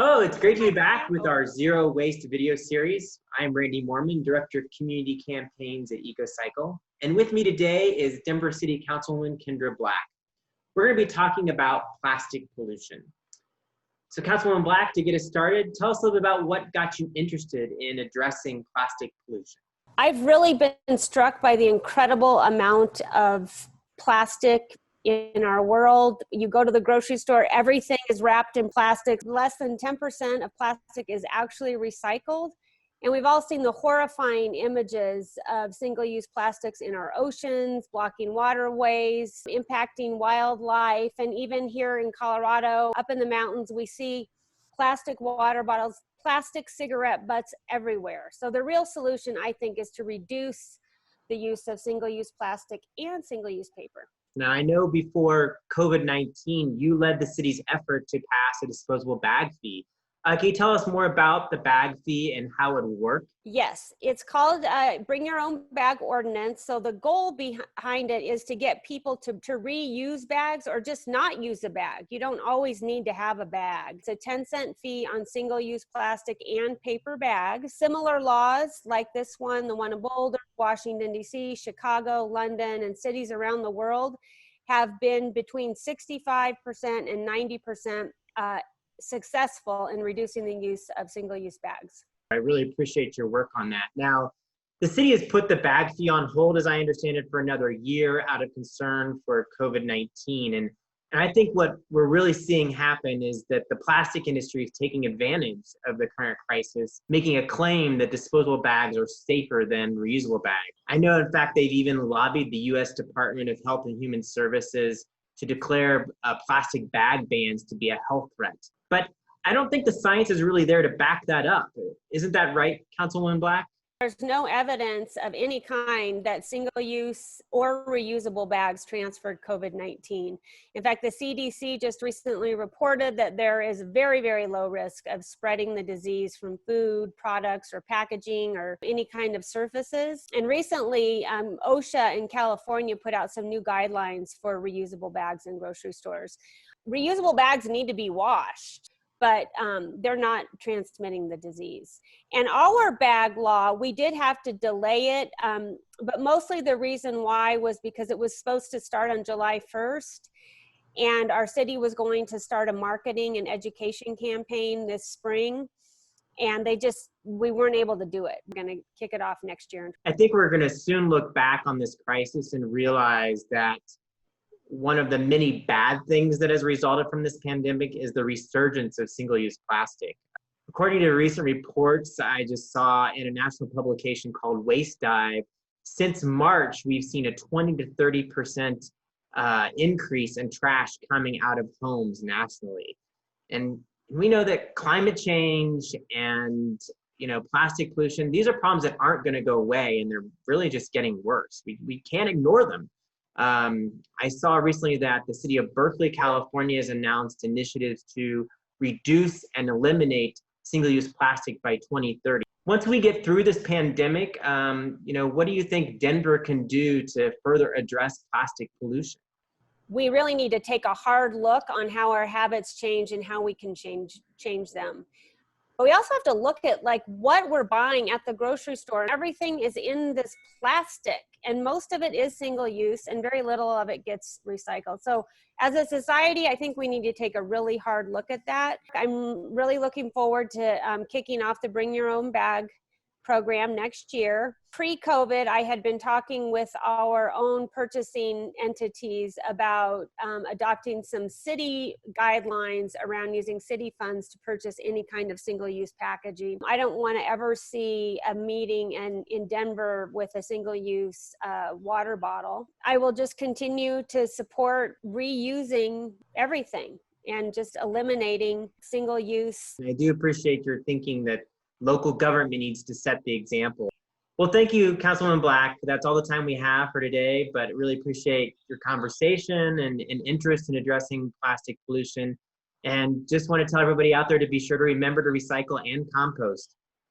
Hello, it's great to be back with our Zero Waste video series. I'm Randy Mormon, Director of Community Campaigns at EcoCycle. And with me today is Denver City Councilwoman Kendra Black. We're going to be talking about plastic pollution. So Councilwoman Black, to get us started, tell us a little bit about what got you interested in addressing plastic pollution. I've really been struck by the incredible amount of plastic in our world. You go to the grocery store, everything is wrapped in plastic. Less than 10% of plastic is actually recycled. And we've all seen the horrifying images of single-use plastics in our oceans, blocking waterways, impacting wildlife. And even here in Colorado, up in the mountains, we see plastic water bottles, plastic cigarette butts everywhere. So the real solution, I think, is to reduce the use of single-use plastic and single-use paper. Now, I know before COVID-19, you led the city's effort to pass a disposable bag fee. Can you tell us more about the bag fee and how it works? Yes, it's called Bring Your Own Bag Ordinance. So the goal behind it is to get people to reuse bags or just not use a bag. You don't always need to have a bag. It's a 10-cent fee on single-use plastic and paper bags. Similar laws like this one, the one in Boulder, Washington, D.C., Chicago, London, and cities around the world have been between 65% and 90% successful in reducing the use of single-use bags. I really appreciate your work on that. Now, the city has put the bag fee on hold, as I understand it, for another year out of concern for COVID-19. And I think what we're really seeing happen is that the plastic industry is taking advantage of the current crisis, making a claim that disposable bags are safer than reusable bags. I know, in fact, they've even lobbied the U.S. Department of Health and Human Services to declare plastic bag bans to be a health threat. But I don't think the science is really there to back that up. Isn't that right, Councilwoman Black? There's no evidence of any kind that single-use or reusable bags transferred COVID-19. In fact, the CDC just recently reported that there is very, very low risk of spreading the disease from food, products, or packaging, or any kind of surfaces. And recently, OSHA in California put out some new guidelines for reusable bags in grocery stores. Reusable bags need to be washed, but they're not transmitting the disease. And our bag law, we did have to delay it, but mostly the reason why was because it was supposed to start on July 1st, and our city was going to start a marketing and education campaign this spring, and we weren't able to do it. We're gonna kick it off next year. I think we're gonna soon look back on this crisis and realize that one of the many bad things that has resulted from this pandemic is the resurgence of single-use plastic. According to recent reports I just saw in a national publication called Waste Dive, since March, we've seen a 20 to 30% increase in trash coming out of homes nationally. And we know that climate change and plastic pollution, these are problems that aren't gonna go away, and they're really just getting worse. We can't ignore them. I saw recently that the city of Berkeley, California has announced initiatives to reduce and eliminate single-use plastic by 2030. Once we get through this pandemic, what do you think Denver can do to further address plastic pollution? We really need to take a hard look on how our habits change and how we can change them. But we also have to look at what we're buying at the grocery store. Everything is in this plastic, and most of it is single use and very little of it gets recycled. So as a society, I think we need to take a really hard look at that. I'm really looking forward to kicking off the Bring Your Own Bag program next year. Pre-COVID, I had been talking with our own purchasing entities about adopting some city guidelines around using city funds to purchase any kind of single-use packaging. I don't want to ever see a meeting in Denver with a single-use water bottle. I will just continue to support reusing everything and just eliminating single-use. I do appreciate your thinking that local government needs to set the example. Well, thank you, Councilwoman Black. That's all the time we have for today, but really appreciate your conversation and interest in addressing plastic pollution. And just want to tell everybody out there to be sure to remember to recycle and compost.